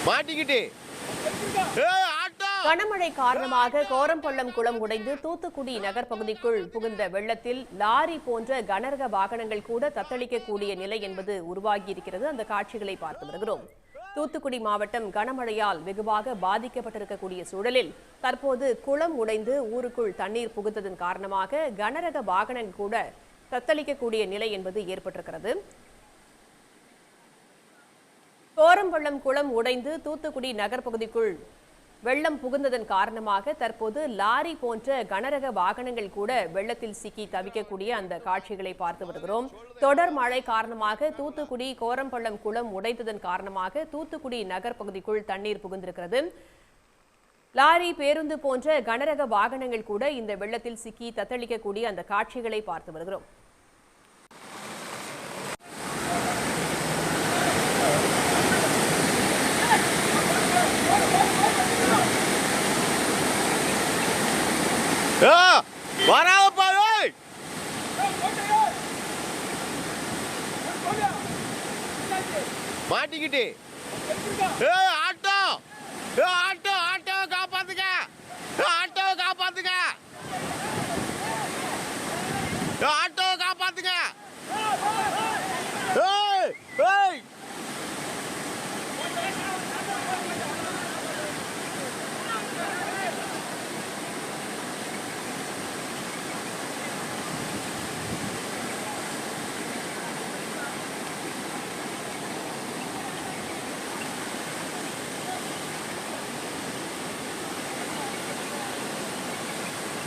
மாட்டிக்கிட்டு கனமழை காரணமாக கோரம்பள்ளம் குளம் உடைந்து தூத்துக்குடி நகர் பகுதிக்குள் புகுந்த வெள்ளத்தில் லாரி போன்ற கனரக வாகனங்கள் கூட தத்தளிக்கக்கூடிய நிலை என்பது உருவாகியிருக்கிறது. அந்த காட்சிகளை பார்த்து வருகிறோம். தூத்துக்குடி மாவட்டம் கனமழையால் வெகுவாக பாதிக்கப்பட்டிருக்கக்கூடிய சூழலில் தற்போது குளம் உடைந்து ஊருக்குள் தண்ணீர் புகுந்ததன் காரணமாக கனரக வாகனங்கள் கூட தத்தளிக்கக்கூடிய நிலை என்பது ஏற்பட்டிருக்கிறது. கோரம்பள்ளம் குளம் உடைந்து தூத்துக்குடி நகர் பகுதிக்குள் வெள்ளம் புகுந்ததன் காரணமாக தற்போது லாரி போன்ற கனரக வாகனங்கள் கூட வெள்ளத்தில் சிக்கி தவிக்கக்கூடிய அந்த காட்சிகளை பார்த்து வருகிறோம். தொடர் மழை காரணமாக தூத்துக்குடி கோரம்பள்ளம் குளம் உடைந்ததன் காரணமாக தூத்துக்குடி நகர் பகுதிக்குள் தண்ணீர் புகுந்திருக்கிறது. லாரி, பேருந்து போன்ற கனரக வாகனங்கள் கூட இந்த வெள்ளத்தில் சிக்கி தத்தளிக்கக்கூடிய அந்த காட்சிகளை பார்த்து வருகிறோம். மாட்டிக்கிட்டு ஆட்டோ ஆட்டோ ஆட்டோவை காப்பாத்துங்க, ஆட்டோவை காப்பாத்துங்க, ஆட்டோவை காப்பாத்துங்க.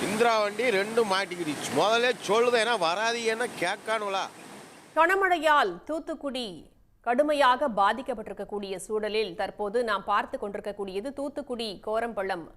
இந்திரா வண்டி ரெண்டும் மாட்டிக்கிடுச்சு. முதல்ல சொல்லுது ஏன்னா வராது ஏன்னா கேட்கானுங்களா. கனமழையால் தூத்துக்குடி கடுமையாக பாதிக்கப்பட்டிருக்கக்கூடிய சூழலில் தற்போது நாம் பார்த்து கொண்டிருக்கக்கூடியது தூத்துக்குடி கோரம்பள்ளம்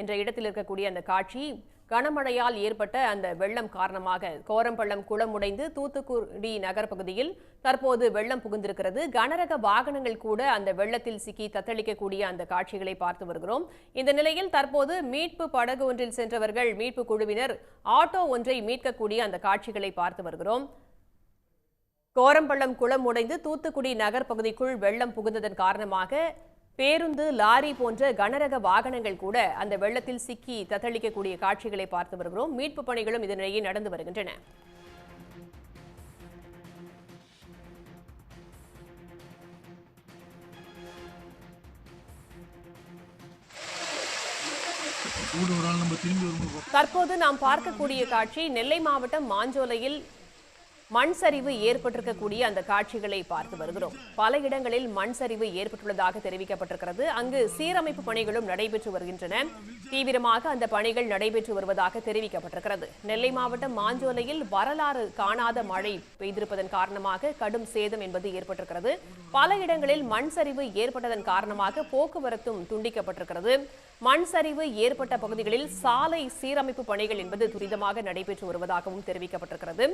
என்ற இடத்தில் இருக்கக்கூடிய அந்த காட்சி. கனமழையால் ஏற்பட்ட அந்த வெள்ளம் காரணமாக கோரம்பள்ளம் குளம் உடைந்து தூத்துக்குடி நகர் பகுதியில் தற்போது வெள்ளம் புகுந்திருக்கிறது. கனரக வாகனங்கள் கூட அந்த வெள்ளத்தில் சிக்கி தத்தளிக்கக்கூடிய அந்த காட்சிகளை பார்த்து வருகிறோம். இந்த நிலையில் தற்போது மீட்பு படகு ஒன்றில் சென்றவர்கள், மீட்பு குழுவினர் ஆட்டோ ஒன்றை மீட்கக்கூடிய அந்த காட்சிகளை பார்த்து வருகிறோம். கோரம்பள்ளம் குளம் உடைந்து தூத்துக்குடி நகர் பகுதிக்குள் வெள்ளம் புகுந்ததன் காரணமாக பேருந்து, லாரி போன்ற கனரக வாகனங்கள் கூட அந்த வெள்ளத்தில் சிக்கி தத்தளிக்கக்கூடிய காட்சிகளை பார்த்து வருகிறோம். மீட்பு பணிகளும் இதனிடையே நடந்து வருகின்றன. தற்போது நாம் பார்க்கக்கூடிய காட்சி நெல்லை மாவட்டம் மாஞ்சோலையில் மண் சரிவு ஏற்பட்டிருக்கக்கூடிய அந்த காட்சிகளை பார்த்து வருகிறோம். பல இடங்களில் மண் சரிவு ஏற்பட்டுள்ளதாக தெரிவிக்கப்பட்டிருக்கிறது. அங்கு சீரமைப்பு பணிகளும் நடைபெற்று வருகின்றன. தீவிரமாக அந்த பணிகள் நடைபெற்று வருவதாக தெரிவிக்கப்பட்டிருக்கிறது. நெல்லை மாவட்டம் மாஞ்சோலையில் வரலாறு காணாத மழை பெய்திருப்பதன் காரணமாக கடும் சேதம் என்பது ஏற்பட்டிருக்கிறது. பல இடங்களில் மண் சரிவு ஏற்பட்டதன் காரணமாக போக்குவரத்தும் துண்டிக்கப்பட்டிருக்கிறது. மண் சரிவு ஏற்பட்ட பகுதிகளில் சாலை சீரமைப்பு பணிகள் என்பது துரிதமாக நடைபெற்று வருவதாகவும் தெரிவிக்கப்பட்டிருக்கிறது.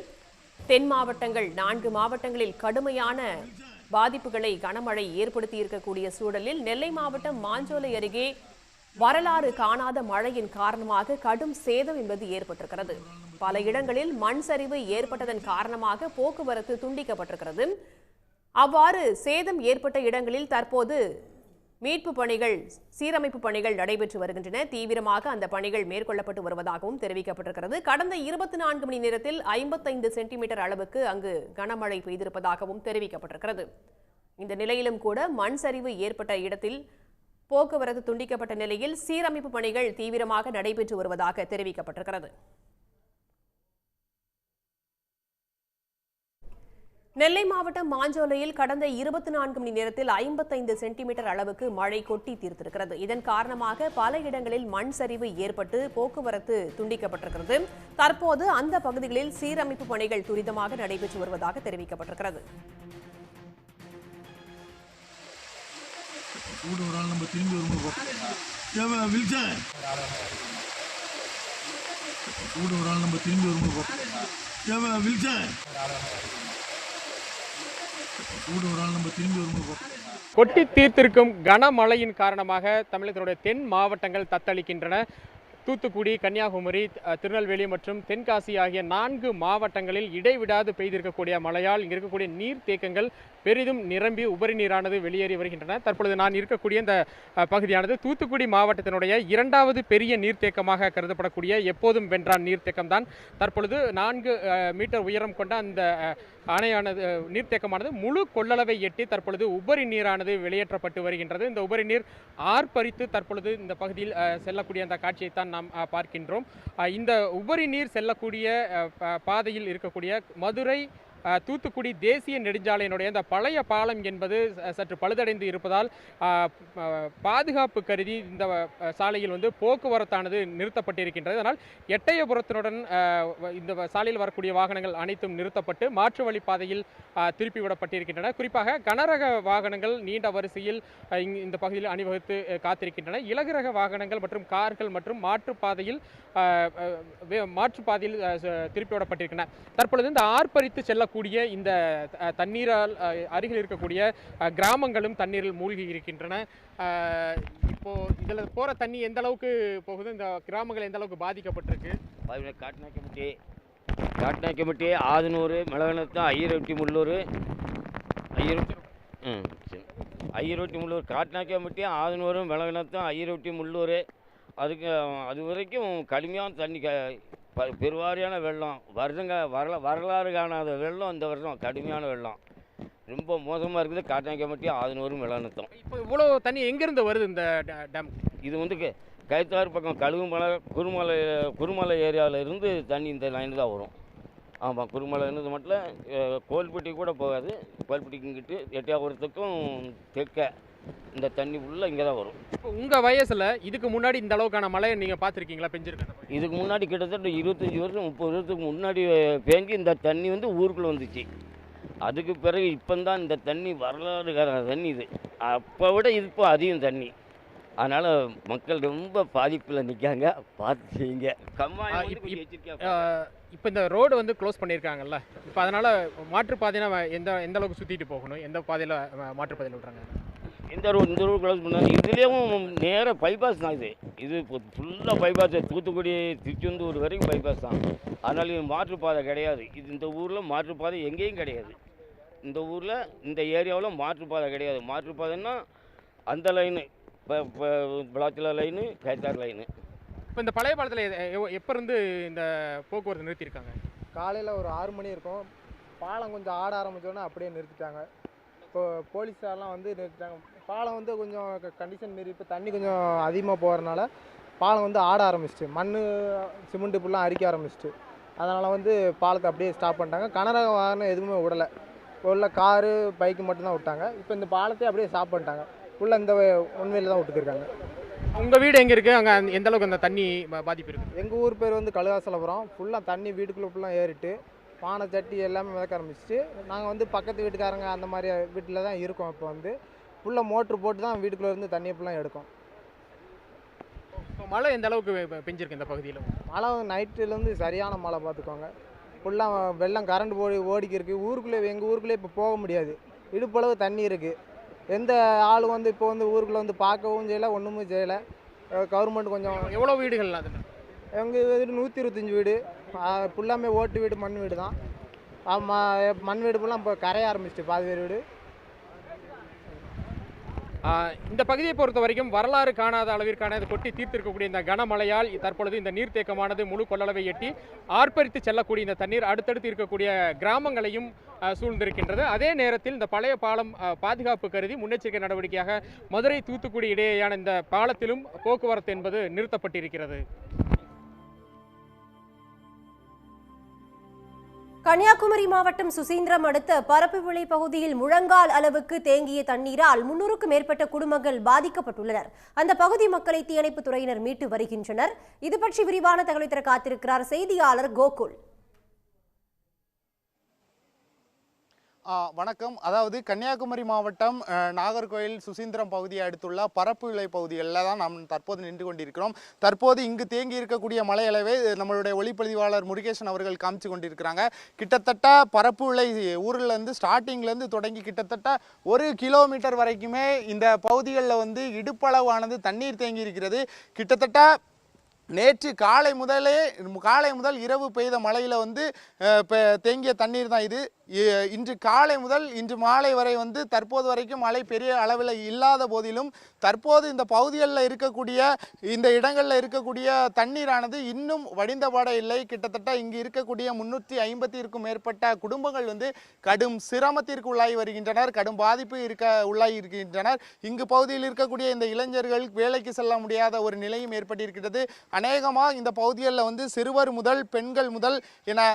தென் மாவட்டங்கள் 4 மாவட்டங்களில் கடுமையான பாதிப்புகளை கனமழை ஏற்படுத்தி இருக்கக்கூடிய சூழலில் நெல்லை மாவட்டம் மாஞ்சோலை அருகே வரலாறு காணாத மழையின் காரணமாக கடும் சேதம் என்பது ஏற்பட்டிருக்கிறது. பல இடங்களில் மண் சரிவு ஏற்பட்டதன் காரணமாக போக்குவரத்து துண்டிக்கப்பட்டிருக்கிறது. அவ்வாறு சேதம் ஏற்பட்ட இடங்களில் தற்போது மீட்பு பணிகள், சீரமைப்பு பணிகள் நடைபெற்று வருகின்றன. தீவிரமாக அந்த பணிகள் மேற்கொள்ளப்பட்டு வருவதாகவும் தெரிவிக்கப்பட்டிருக்கிறது. கடந்த 24 மணி நேரத்தில் 55 சென்டிமீட்டர் அளவுக்கு அங்கு கனமழை பெய்திருப்பதாகவும் தெரிவிக்கப்பட்டிருக்கிறது. இந்த நிலையிலும் கூட மண் சரிவு ஏற்பட்ட இடத்தில் போக்குவரத்து துண்டிக்கப்பட்ட நிலையில் சீரமைப்பு பணிகள் தீவிரமாக நடைபெற்று வருவதாக தெரிவிக்கப்பட்டிருக்கிறது. நெல்லை மாவட்டம் மாஞ்சோலையில் கடந்த 24 மணி நேரத்தில் 55 சென்டிமீட்டர் அளவுக்கு மழை கொட்டி தீர்த்திருக்கிறது. இதன் காரணமாக பல இடங்களில் மண் சரிவு ஏற்பட்டு போக்குவரத்து துண்டிக்கப்பட்டிருக்கிறது. தற்போது அந்த பகுதிகளில் சீரமைப்பு பணிகள் துரிதமாக நடைபெற்று வருவதாக தெரிவிக்கப்பட்டிருக்கிறது. கொட்டி தீர்த்திருக்கும் கனமழையின் காரணமாக தமிழகத்தினுடைய தென் மாவட்டங்கள் தத்தளிக்கின்றன. தூத்துக்குடி, கன்னியாகுமரி, திருநெல்வேலி மற்றும் தென்காசி ஆகிய 4 மாவட்டங்களில் இடைவிடாது பெய்திருக்கக்கூடிய மழையால் இங்கு இருக்கக்கூடிய நீர்த்தேக்கங்கள் பெரிதும் நிரம்பி உபரி நீரானது வெளியேறி வருகின்றன. தற்பொழுது நான் இருக்கக்கூடிய இந்த பகுதியானது தூத்துக்குடி மாவட்டத்தினுடைய 2வது பெரிய நீர்த்தேக்கமாக கருதப்படக்கூடிய எப்போதும் வென்றான் நீர்த்தேக்கம் தான். தற்பொழுது 4 மீட்டர் உயரம் கொண்ட அந்த அணையானது நீர்த்தேக்கமானது முழு கொள்ளளவை எட்டி தற்பொழுது உபரி நீரானது வெளியேற்றப்பட்டு வருகின்றது. இந்த உபரி நீர் ஆர்ப்பரித்து தற்பொழுது இந்த பகுதியில் செல்லக்கூடிய அந்த காட்சியைத்தான் நாம் பார்க்கின்றோம். இந்த உபரி நீர் செல்லக்கூடிய பாதையில் இருக்கக்கூடிய மதுரை தூத்துக்குடி தேசிய நெடுஞ்சாலையினுடைய அந்த பழைய பாலம் என்பது சற்று பழுதடைந்து இருப்பதால் பாதுகாப்பு கருதி இந்த சாலையில் வந்து போக்குவரத்தானது நிறுத்தப்பட்டிருக்கின்றது. அதனால் எட்டயபுரத்தினுடன் இந்த சாலையில் வரக்கூடிய வாகனங்கள் அனைத்தும் நிறுத்தப்பட்டு மாற்று வழி பாதையில் திருப்பி விடப்பட்டிருக்கின்றன. குறிப்பாக கனரக வாகனங்கள் நீண்ட வரிசையில் இந்த பகுதியில் அணிவகுத்து காத்திருக்கின்றன. இலகுரக வாகனங்கள் மற்றும் கார்கள் மற்றும் மாற்றுப்பாதையில் திருப்பி விடப்பட்டிருக்கின்றன. தற்பொழுது இந்த ஆர்ப்பரித்து செல்லக்கூடிய இந்த தண்ணீரால் அருகில் இருக்கக்கூடிய கிராமங்களும் தண்ணீரில் மூழ்கி இருக்கின்றன. இப்போ இதுல போற தண்ணி எந்த அளவுக்கு போகுது, இந்த கிராமங்கள் எந்த அளவுக்கு பாதிக்கப்பட்டிருக்கு? காட்நாயக்கம்பட்டி, ஆதனூர், மிளகனத்தம், ஐயரொட்டி முள்ளூர், காட்நாயக்கம்பட்டி, ஆதனூர், மிளகனத்தம், ஐயரொட்டி முள்ளூர், அது வரைக்கும் கடுமையான தண்ணி, பெருவாரியான வெள்ளம், வரலாறு காணாத வெள்ளம். இந்த வருஷம் கடுமையான வெள்ளம், ரொம்ப மோசமாக இருக்குது. காட்நாயக்கம்பட்டி, ஆதனூர், மிளகனத்தம். இப்போ இவ்வளோ தண்ணி எங்கேருந்து வருது இந்த டேம்? இது வந்து கைத்தாறு பக்கம் கழுகுமலை, குருமலை ஏரியாவில் இருந்து தண்ணி இந்த லைன் தான் வரும். ஆமாம், குருமலை இருந்தது மட்டும் கோல்பட்டி கூட போகாது. கோல்பட்டிக்கு இங்கிட்டு எட்டயபுரத்துக்கும் தெற்க இந்த தண்ணி ஃபுல்லாக இங்கே தான் வரும். இப்போ உங்கள் வயசில் இதுக்கு முன்னாடி இந்த அளவுக்கான மழையை நீங்கள் பார்த்துருக்கீங்களா? பெஞ்சிருக்கேன். இதுக்கு முன்னாடி கிட்டத்தட்ட 25 வருஷம் 30 வருஷத்துக்கு முன்னாடி பேஞ்சு இந்த தண்ணி வந்து ஊருக்குள்ளே வந்துச்சு. அதுக்கு பிறகு இப்போ தான் இந்த தண்ணி வரலாறு தண்ணி இது. அப்போ விட இது இப்போ அதிகம் தண்ணி. அதனால் மக்கள் ரொம்ப பாதிப்பில் நிற்காங்க. பார்த்து செய்யுங்க. இப்போ இந்த ரோடு வந்து க்ளோஸ் பண்ணியிருக்காங்கல்ல, இப்போ அதனால் மாற்றுப்பாதைனா எந்த அளவுக்கு சுற்றிட்டு போகணும்? எந்த பாதையில் மாற்றுப்பாதையில் விட்றாங்க? இந்த ரோடு க்ளோஸ் பண்ணாங்க. இதுலேயும் நேராக பைபாஸ் தான். இது ஃபுல்லாக பைபாஸ். தூத்துக்குடி திருச்செந்தூர் வரைக்கும் பைபாஸ் தான். அதனால் இது மாற்றுப்பாதை கிடையாது. இந்த ஊரில் மாற்றுப்பாதை எங்கேயும் கிடையாது. இந்த ஊரில் இந்த ஏரியாவில் மாற்றுப்பாதை கிடையாது. மாற்றுப்பாதைன்னா அந்த லைனு, இப்போ விளாச்சில லைனு, கைத்தார் லைனு. இப்போ இந்த பழைய பாலத்தில் எப்போ இருந்து இந்த போக்குவரத்து நிறுத்தியிருக்காங்க? காலையில் ஒரு 6 மணி இருக்கும். பாலம் கொஞ்சம் ஆட ஆரம்பித்தோன்னே அப்படியே நிறுத்திட்டாங்க. இப்போ போலீஸாரெலாம் வந்து நிறுத்திட்டாங்க. பாலம் வந்து கொஞ்சம் கண்டிஷன் மாரி இப்போ தண்ணி கொஞ்சம் அதிகமாக போகிறனால பாலம் வந்து ஆட ஆரம்பிச்சிட்டு, மண் சிமெண்ட்டு ஃபுல்லாக அரிக்க ஆரம்பிச்சிட்டு, அதனால் வந்து பாலத்தை அப்படியே ஸ்டாப் பண்ணிட்டாங்க. கனரக வாகனம் எதுவுமே விடலை. உள்ள காரு பைக்கு மட்டும்தான் விட்டாங்க. இப்போ இந்த பாலத்தை அப்படியே ஸ்டாப் பண்ணிட்டாங்க. ஃபுல்லாக இந்த ஒன்வேல தான் விட்டுருக்காங்க. உங்கள் வீடு எங்கே இருக்குது? அங்கே எந்த அளவுக்கு அந்த தண்ணி பாதிப்பு இருக்குது? எங்கள் ஊர் பேர் வந்து கழுகாசலபுரம். ஃபுல்லாக தண்ணி வீட்டுக்குள்ளே ஃபுல்லாக ஏறிட்டு பானை சட்டி எல்லாமே மிதக்க ஆரம்பிச்சிட்டு, நாங்கள் வந்து பக்கத்து வீட்டுக்காரங்க அந்த மாதிரி வீட்டில் தான் இருக்கோம். இப்போ வந்து ஃபுல்லாக மோட்ரு போட்டு தான் வீட்டுக்குள்ளே இருந்து தண்ணியை ஃபுல்லாக எடுக்கும். இப்போ மழை எந்த அளவுக்கு பெஞ்சிருக்கு இந்த பகுதியில்? மழை நைட்டுலேருந்து சரியான மழை பார்த்துக்கோங்க. ஃபுல்லாக வெள்ளம் கரண்ட் ஓடிக்கி இருக்குது. ஊருக்குள்ளே எங்கள் ஊருக்குள்ளே இப்போ போக முடியாது. இடுப்பளவு தண்ணி இருக்குது. எந்த ஆளும் வந்து இப்போ வந்து ஊருக்குள்ளே வந்து பார்க்கவும் செய்யலை, ஒன்றுமே செய்யலை. கவர்மெண்ட் கொஞ்சம். எவ்வளோ வீடுகள் அது? எங்கள் வீடு 125 வீடு. ஃபுல்லாமே ஓட்டு வீடு, மண் வீடு தான். மண் வீடு ஃபுல்லாக இப்போ கரைய ஆரம்பிச்சிட்டு பாதி பேர் வீடு. இந்த பகுதியை பொறுத்த வரைக்கும் வரலாறு காணாத அளவிற்கான கொட்டி தீர்த்திருக்கக்கூடிய இந்த கனமழையால் தற்பொழுது இந்த நீர்த்தேக்கமானது முழு கொள்ளளவை எட்டி ஆர்ப்பரித்து செல்லக்கூடிய இந்த தண்ணீர் அடுத்தடுத்து இருக்கக்கூடிய கிராமங்களையும் சூழ்ந்திருக்கின்றது. அதே நேரத்தில் இந்த பழைய பாலம் பாதுகாப்பு கருதி முன்னெச்சரிக்கை நடவடிக்கையாக மதுரை தூத்துக்குடி இடையேயான இந்த பாலத்திலும் போக்குவரத்து என்பது நிறுத்தப்பட்டிருக்கிறது. கன்னியாகுமரி மாவட்டம் சுசீந்திரம் அடுத்த பரப்புவிளை பகுதியில் முழங்கால் அளவுக்கு தேங்கிய தண்ணீரால் 300க்கும் மேற்பட்ட குடும்பங்கள் பாதிக்கப்பட்டுள்ளனர். அந்த பகுதி மக்களை தீயணைப்பு துறையினர் மீட்டு வருகின்றனர். இது பற்றி விரிவான தகவலை தர காத்திருக்கிறார் செய்தியாளர் கோகுல். வணக்கம். அதாவது கன்னியாகுமரி மாவட்டம் நாகர்கோயில் சுசீந்திரம் பகுதியை அடுத்துள்ள பரப்புவிளை பகுதிகளில் தான் நாம் தற்போது நின்று கொண்டிருக்கிறோம். தற்போது இங்கு தேங்கி இருக்கக்கூடிய மழை அளவை நம்மளுடைய ஒளிப்பதிவாளர் முருகேசன் அவர்கள் காமிச்சு கொண்டிருக்கிறாங்க. கிட்டத்தட்ட பரப்புவிளை ஊரிலேருந்து ஸ்டார்டிங்லேருந்து தொடங்கி கிட்டத்தட்ட 1 கிலோமீட்டர் வரைக்குமே இந்த பகுதிகளில் வந்து இடுப்பளவானது தண்ணீர் தேங்கி இருக்கிறது. கிட்டத்தட்ட நேற்று காலை முதல் இரவு பெய்த மழையில் வந்து தேங்கிய தண்ணீர் தான் இது. இன்று காலை முதல் இன்று மாலை வரை வந்து தற்போது வரைக்கும் மழை பெரிய அளவில் இல்லாத போதிலும் தற்போது இந்த பகுதிகளில் இருக்கக்கூடிய இந்த இடங்களில் இருக்கக்கூடிய தண்ணீரானது இன்னும் வடிந்தபாட இல்லை. கிட்டத்தட்ட இங்கு இருக்கக்கூடிய 350க்கும் மேற்பட்ட குடும்பங்கள் வந்து கடும் சிரமத்திற்கு உள்ளாகி வருகின்றனர், கடும் பாதிப்பு உள்ளாகி இருக்கின்றனர். இங்கு பகுதியில் இருக்கக்கூடிய இந்த இளைஞர்கள் வேலைக்கு செல்ல முடியாத ஒரு நிலையும் ஏற்பட்டிருக்கிறது. அநேகமாக இந்த பகுதிகளில் வந்து சிறுவர் முதல் பெண்கள் முதல் என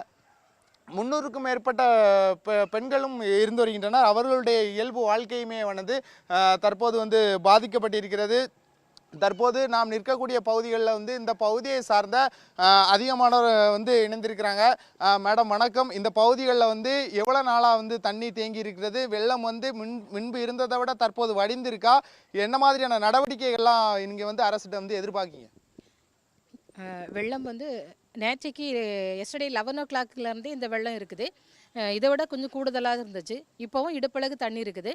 300க்கும் மேற்பட்ட பெண்களும் இருந்து வருகின்றனர். அவர்களுடைய இயல்பு வாழ்க்கையுமே தற்போது வந்து பாதிக்கப்பட்டிருக்கிறது. தற்போது நாம் நிற்கக்கூடிய பகுதிகளில் வந்து இந்த பகுதியை சார்ந்த அதிகமானவர் வந்து இணைந்திருக்கிறாங்க. மேடம் வணக்கம். இந்த பகுதிகளில் வந்து எவ்வளோ நாளாக வந்து தண்ணி தேங்கி இருக்கிறது? வெள்ளம் வந்து முன்பு இருந்ததை விட தற்போது வடிந்திருக்கா? என்ன மாதிரியான நடவடிக்கைகள்லாம் இங்கே வந்து அரசிட்ட வந்து எதிர்பார்க்கீங்க? வெள்ளம் வந்து நேற்றைக்கு எஸ்டர்டே 11 o'clockலேருந்து இந்த வெள்ளம் இருக்குது. இதை விட கொஞ்சம் கூடுதலாக இருந்துச்சு. இப்போவும் இடுப்பளவுக்கு தண்ணி இருக்குது.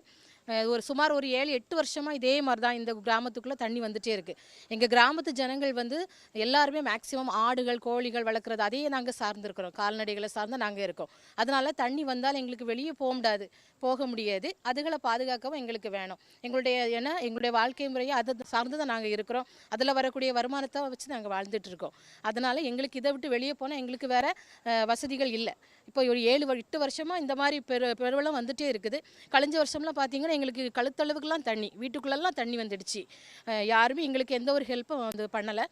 சுமார் ஒரு 7-8 வருஷமாக இதே மாதிரி தான் இந்த கிராமத்துக்குள்ளே தண்ணி வந்துகிட்டே இருக்குது. எங்கள் கிராமத்து ஜனங்கள் வந்து எல்லாருமே மேக்ஸிமம் ஆடுகள் கோழிகள் வளர்க்குறது அதையே நாங்கள் சார்ந்திருக்கிறோம். கால்நடைகளை சார்ந்து நாங்கள் இருக்கோம். அதனால் தண்ணி வந்தால் எங்களுக்கு வெளியே போக முடியாது. அதுகளை பாதுகாக்கவும் எங்களுக்கு வேணும். எங்களுடைய வாழ்க்கை முறையை அதை சார்ந்து தான் நாங்கள் இருக்கிறோம். அதில் வரக்கூடிய வருமானத்தை வச்சு நாங்கள் வாழ்ந்துட்டு இருக்கோம். அதனால் எங்களுக்கு இதை விட்டு வெளியே போனால் எங்களுக்கு வேறு வசதிகள் இல்லை. இப்போ ஒரு 7-8 வருஷமாக இந்த மாதிரி பெருவெள்ளம் வந்துகிட்டே இருக்குது. கழிஞ்ச வருஷம்லாம் பார்த்தீங்கன்னா எங்களுக்கு கழுத்தளவுக்குலாம் தண்ணி, வீட்டுக்குள்ளெல்லாம் தண்ணி வந்துடுச்சு. யாருமே எங்களுக்கு எந்த ஒரு ஹெல்ப்பும் வந்து பண்ணலை.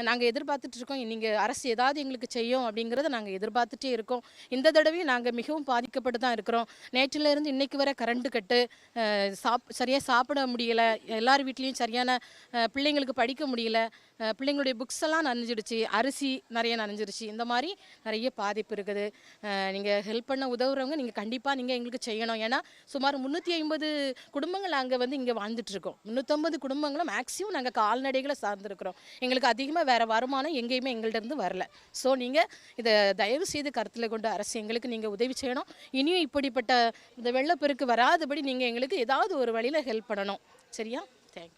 நாங்கள் எதிர்பார்த்துட்டு இருக்கோம், நீங்கள் அரசு ஏதாவது எங்களுக்கு செய்யும் அப்படிங்கிறத நாங்கள் எதிர்பார்த்துட்டே இருக்கோம். இந்த தடவையும் நாங்கள் மிகவும் பாதிக்கப்பட்டு தான் இருக்கிறோம். நேற்றிலேருந்து இன்னைக்கு வரை கரண்ட் கட்டு, சரியாக சாப்பிட முடியலை, எல்லார் வீட்லேயும் சரியான பிள்ளைங்களுக்கு படிக்க முடியல, பிள்ளைங்களுடைய புக்ஸ் எல்லாம் நனைஞ்சிடுச்சு, அரிசி நிறைய நனைஞ்சிடுச்சு. இந்த மாதிரி நிறைய பாதிப்பு இருக்குது. நீங்கள் ஹெல்ப் பண்ண உதவுறவங்க நீங்கள் கண்டிப்பாக நீங்கள் எங்களுக்கு செய்யணும். ஏன்னா சுமார் 350 குடும்பங்கள் நாங்கள் வந்து இங்கே வாழ்ந்துட்டுருக்கோம். 350 குடும்பங்களும் மேக்ஸிமம் நாங்கள் கால்நடைகளை சார்ந்துருக்கிறோம். எங்களுக்கு அதிகமாக வேறு வருமானம் எங்கேயுமே எங்கள்கிட்ட வரல. ஸோ நீங்கள் இதை தயவு செய்து கருத்தில் கொண்டு அரசு எங்களுக்கு நீங்கள் உதவி செய்யணும். இனியும் இப்படிப்பட்ட இந்த வெள்ளப்பெருக்கு வராதபடி நீங்கள் எங்களுக்கு ஏதாவது ஒரு வழியில் ஹெல்ப் பண்ணணும். சரியா?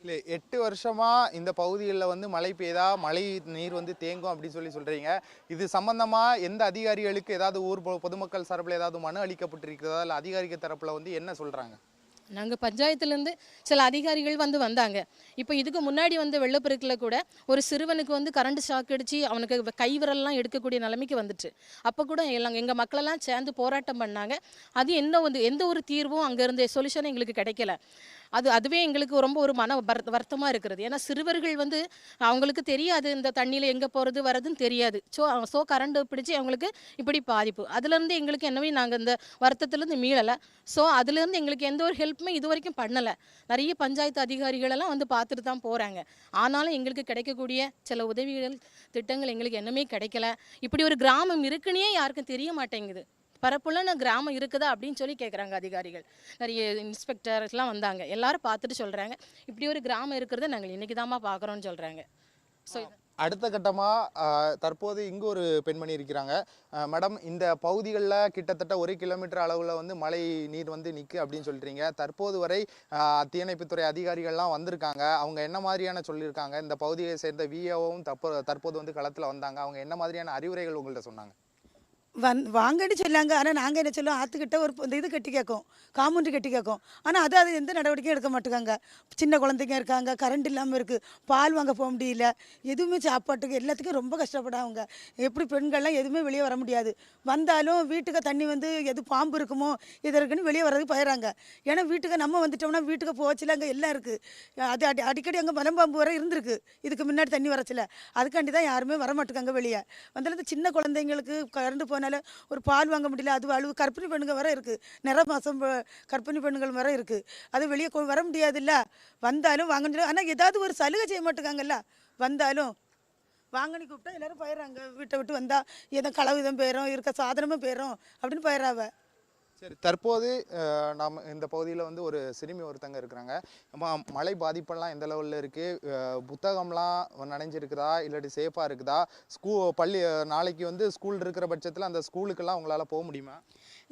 இல்லை, 8 வருஷமா இந்த பகுதிகளில் வந்து மழை பெய்தா மழை நீர் வந்து தேங்கும் அப்படின்னு சொல்றீங்க. இது சம்பந்தமா எந்த அதிகாரிகளுக்கு ஏதாவது ஊர் பொதுமக்கள் சார்பில் ஏதாவது மனு அளிக்கப்பட்டிருக்கிறதா? இல்லை அதிகாரிகள் தரப்புல வந்து என்ன சொல்றாங்க? நாங்கள் பஞ்சாயத்துலேருந்து சில அதிகாரிகள் வந்தாங்க. இப்போ இதுக்கு முன்னாடி வெள்ளப்பெருக்கில் கூட ஒரு சிறுவனுக்கு கரண்ட் ஷாக் அடித்து அவனுக்கு கை விரல்லாம் எடுக்கக்கூடிய நிலைமைக்கு வந்துட்டு. அப்போ கூட எங்கள் மக்களெல்லாம் சேர்ந்து போராட்டம் பண்ணாங்க. அது எந்த ஒரு தீர்வும் அங்கேருந்து சொல்யூஷன் எங்களுக்கு கிடைக்கல. அதுவே எங்களுக்கு ரொம்ப ஒரு மன வருத்தமாக இருக்கிறது. ஏன்னா சிறுவர்கள் அவங்களுக்கு தெரியாது இந்த தண்ணியில் எங்கே போகிறது வரதுன்னு தெரியாது. ஸோ கரண்ட் பிடிச்சி அவங்களுக்கு இப்படி பாதிப்பு. அதுலேருந்து எங்களுக்கு என்னவே நாங்கள் இந்த வருத்தத்துலேருந்து மீளலை. ஸோ அதுலேருந்து எங்களுக்கு எந்த ஒரு ஹெல்ப்புமே இது வரைக்கும் பண்ணலை. நிறைய பஞ்சாயத்து அதிகாரிகளெல்லாம் பார்த்துட்டு தான் போகிறாங்க. ஆனாலும் எங்களுக்கு கிடைக்கக்கூடிய சில உதவிகள் திட்டங்கள் எங்களுக்கு என்னமே கிடைக்கல. இப்படி ஒரு கிராமம் இருக்குன்னே யாருக்கும் தெரிய மாட்டேங்குது. பரப்புலன்னு கிராமம் இருக்குதா அப்படின்னு சொல்லி கேட்குறாங்க அதிகாரிகள். நிறைய இன்ஸ்பெக்டர்ஸ்லாம் வந்தாங்க. எல்லாரும் பார்த்துட்டு சொல்கிறாங்க, இப்படி ஒரு கிராமம் இருக்கிறத நாங்கள் இன்றைக்கி தான்மா பார்க்குறோன்னு சொல்கிறாங்க. ஸோ அடுத்த கட்டமாக தற்போது இங்கு ஒரு பெண்மணி இருக்கிறாங்க. மேடம், இந்த பகுதிகளில் கிட்டத்தட்ட 1 கிலோமீட்டர் அளவில் வந்து மழை நீர் வந்து நிற்கு அப்படின்னு சொல்கிறீங்க. தற்போது வரை தீயணைப்புத்துறை அதிகாரிகள்லாம் வந்திருக்காங்க. அவங்க என்ன மாதிரியான சொல்லியிருக்காங்க? இந்த பகுதியை சேர்ந்த விஏஓவும் தற்போது வந்து களத்தில் வந்தாங்க. அவங்க என்ன மாதிரியான அறிவுரைகள் உங்கள்கிட்ட சொன்னாங்க? வாங்கன்னு சொல்லாங்க. ஆனால் நாங்கள் என்ன சொல்லுவோம், ஆற்றுக்கிட்ட ஒரு இந்த இது கட்டி கேட்கும், காம்பவுண்டு கட்டி கேட்கும். ஆனால் அது எந்த நடவடிக்கையும் எடுக்க மாட்டேங்காங்க. சின்ன குழந்தைங்க இருக்காங்க, கரண்ட் இல்லாமல் இருக்குது, பால் வாங்க போக முடியல, எதுவுமே சாப்பாட்டுக்கு எல்லாத்துக்கும் ரொம்ப கஷ்டப்படாங்க. எப்படி பெண்கள்லாம் எதுவுமே வெளியே வர முடியாது. வந்தாலும் வீட்டுக்கு தண்ணி எது பாம்பு இருக்குமோ இது இருக்குன்னு வெளியே வர்றதுக்கு போயிடறாங்க. ஏன்னா வீட்டுக்கு நம்ம வந்துட்டோம்னா வீட்டுக்கு போச்சுல அங்கே எல்லாம் இருக்குது. அது அடிக்கடி அங்கே மலம்பாம்பு வர இருந்திருக்கு இதுக்கு முன்னாடி தண்ணி வரச்சில. அதுக்காண்டி தான் யாருமே வரமாட்டுக்காங்க வெளியே. வந்தாலும் சின்ன குழந்தைங்களுக்கு கரண்ட் போன ஒரு பால் வாங்க முடியல. அது அழுவு கர்ப்பிணி பெண்ணுங்க வர இருக்குது, நிற மாதம் கர்ப்பிணி பெண்கள் வர இருக்குது. அது வெளியே வர முடியாதுல்ல. வந்தாலும் வாங்க, ஆனால் ஏதாவது ஒரு சலுகை செய்ய மாட்டேங்காங்கல்ல. வந்தாலும் வாங்கன்னு கூப்பிட்டா எல்லாரும் போயிடறாங்க. வீட்டை விட்டு வந்தால் ஏதோ களவுதம் போயிடும், இருக்க சாதனமும் போயிடும் அப்படின்னு போயிடறாவ. சரி, தற்போது நாம் இந்த பகுதியில் வந்து ஒரு சிறுமி ஒருத்தங்க இருக்கிறாங்க. மழை பாதிப்பெல்லாம் எந்த லெவலில் இருக்குது? புத்தகம்லாம் நனைஞ்சிருக்குதா, இல்லாட்டி சேஃபாக இருக்குதா? பள்ளி நாளைக்கு வந்து ஸ்கூல் இருக்கிற பட்சத்தில் அந்த ஸ்கூலுக்கெல்லாம் உங்களால் போக முடியுமா?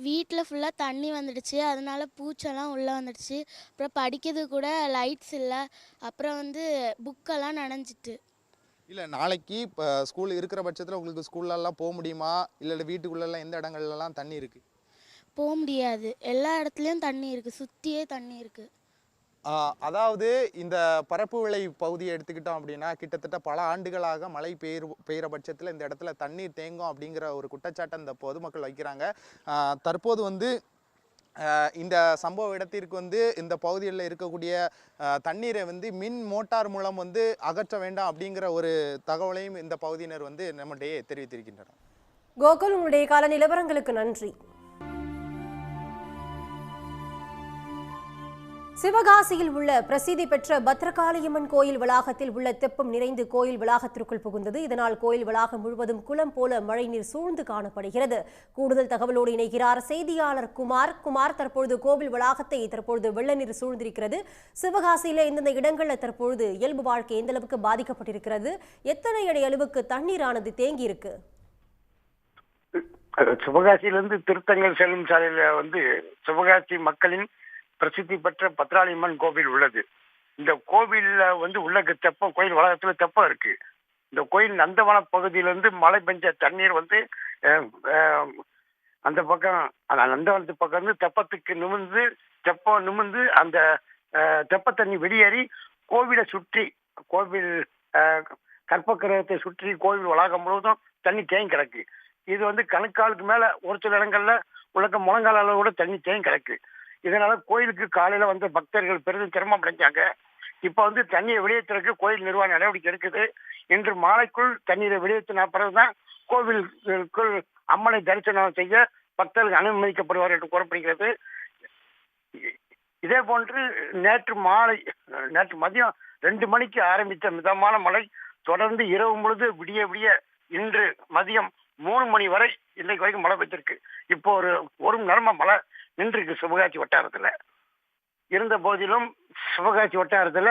வீட்டில் ஃபுல்லாக தண்ணி வந்துடுச்சு, அதனால பூச்செல்லாம் உள்ளே வந்துடுச்சு. அப்புறம் படிக்கிறது கூட லைட்ஸ் இல்லை. அப்புறம் புக்கெல்லாம் நனைஞ்சிட்டு. இல்லை, நாளைக்கு இப்போ ஸ்கூல் இருக்கிற பட்சத்தில் உங்களுக்கு ஸ்கூல்லலாம் போக முடியுமா? இல்லை வீட்டுக்குள்ளெல்லாம் எந்த இடங்கள்லாம் தண்ணி இருக்குது? போக முடியாது. எல்லா இடத்துலையும் தண்ணி இருக்குது, சுற்றியே தண்ணி இருக்குது. அதாவது இந்த பரப்பு விளை பகுதியை எடுத்துக்கிட்டோம் அப்படின்னா கிட்டத்தட்ட பல ஆண்டுகளாக மழை பெய்கிற பட்சத்தில் இந்த இடத்துல தண்ணீர் தேங்கும் அப்படிங்கிற ஒரு குற்றச்சாட்டை இந்த பொதுமக்கள் வைக்கிறாங்க. தற்போது வந்து இந்த சம்பவ இடத்திற்கு வந்து இந்த பகுதியில் இருக்கக்கூடிய தண்ணீரை வந்து மின் மோட்டார் மூலம் வந்து அகற்ற வேண்டாம் அப்படிங்கிற ஒரு தகவலையும் இந்த பகுதியினர் வந்து நம்முடைய தெரிவித்திருக்கின்றனர். கோகுல், உங்களுடைய கால நிலவரங்களுக்கு நன்றி. சிவகாசியில் உள்ள பிரசித்தி பெற்ற பத்ரகாளியம்மன் கோயில் வளாகத்தில் உள்ள தெப்பம் நிறைந்து கோயில் வளாகத்திற்குள் புகுந்தது. இதனால் கோயில் வளாகம் முழுவதும் குளம் போல மழைநீர் சூழ்ந்து காணப்படுகிறது. கூடுதல் தகவலோடு இணைகிறார் செய்தியாளர் குமார். தற்பொழுது கோவில் வளாகத்தை வெள்ள நீர் சூழ்ந்திருக்கிறது. சிவகாசியில இந்தந்த இடங்களில் தற்பொழுது இயல்பு வாழ்க்கை எந்த அளவுக்கு பாதிக்கப்பட்டிருக்கிறது? எத்தனை அடி அளவுக்கு தண்ணீரானது தேங்கி இருக்கு? சிவகாசியிலிருந்து திருத்தங்கல் செல்லும் சாலையில வந்து சிவகாசி மக்களின் பிரசித்தி பெற்ற பத்ராளியம்மன் கோவில் உள்ளது. இந்த கோவில்ல வந்து உள்ள தெப்பம், கோயில் வளாகத்துல தெப்பம் இருக்கு. இந்த கோயில் நந்தவன பகுதியிலிருந்து மழை பெஞ்ச தண்ணீர் வந்து அந்த பக்கம், அந்த நந்தவனத்து பக்கம் இருந்து தெப்பத்துக்கு நிமிர்ந்து அந்த தெப்ப தண்ணி வெளியேறி கோவிலை சுற்றி, கோவில் கற்பக்கிரகத்தை சுற்றி கோவில் வளாகம் முழுவதும் தண்ணி தேங்கி கிடக்கு. இது வந்து கணக்காலுக்கு மேல ஒரு சில இடங்கள்ல முழங்கால அளவு கூட தண்ணி தேங்கி கிடக்கு. இதனால கோயிலுக்கு காலையில வந்த பக்தர்கள் பெரிதும் சிரமம் அடைஞ்சாங்க. இப்ப வந்து தண்ணியை வெளியேற்றுறதுக்கு கோயில் நிர்வாக நடவடிக்கை இருக்குது. இன்று மாலைக்குள் தண்ணீரை வெளியேற்றின பிறகுதான் கோவிலுக்குள் அம்மனை தரிசனம் செய்ய பக்தர்கள் அனுமதிக்கப்படுவார் என்று கூறப்படுகிறது. இதே போன்று நேற்று மதியம் 2 மணிக்கு ஆரம்பித்த மிதமான மழை தொடர்ந்து இரவு முழுது விடிய இன்று மதியம் 3 மணி வரை இன்னைக்கு வரைக்கும் மழை பெய்திருக்கு. இப்போ ஒரு மணி நேரமா மழை நின்றுருக்கு சிவகாசி வட்டாரத்துல. இருந்த போதிலும் சிவகாசி வட்டாரத்துல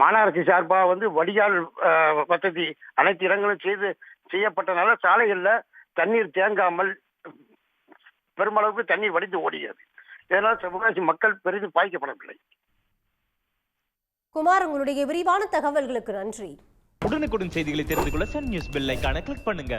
மாநகராட்சி சார்பாக வந்து வடிகால் வசதி அனைத்து இடங்களும் செய்யப்பட்டனால சாலைகள்ல தண்ணீர் தேங்காமல் பெருமளவுக்கு தண்ணீர் வடிந்து ஓடுகிறது. இதனால் சிவகாசி மக்கள் பெரிதும் பாதிக்கப்படவில்லை. குமார், உங்களுடைய விரிவான தகவல்களுக்கு நன்றி. உடனுக்குடன் செய்திகளை தெரிந்து கொள்ள சன் நியூஸ் பெல் ஐகானை கிளிக் பண்ணுங்க.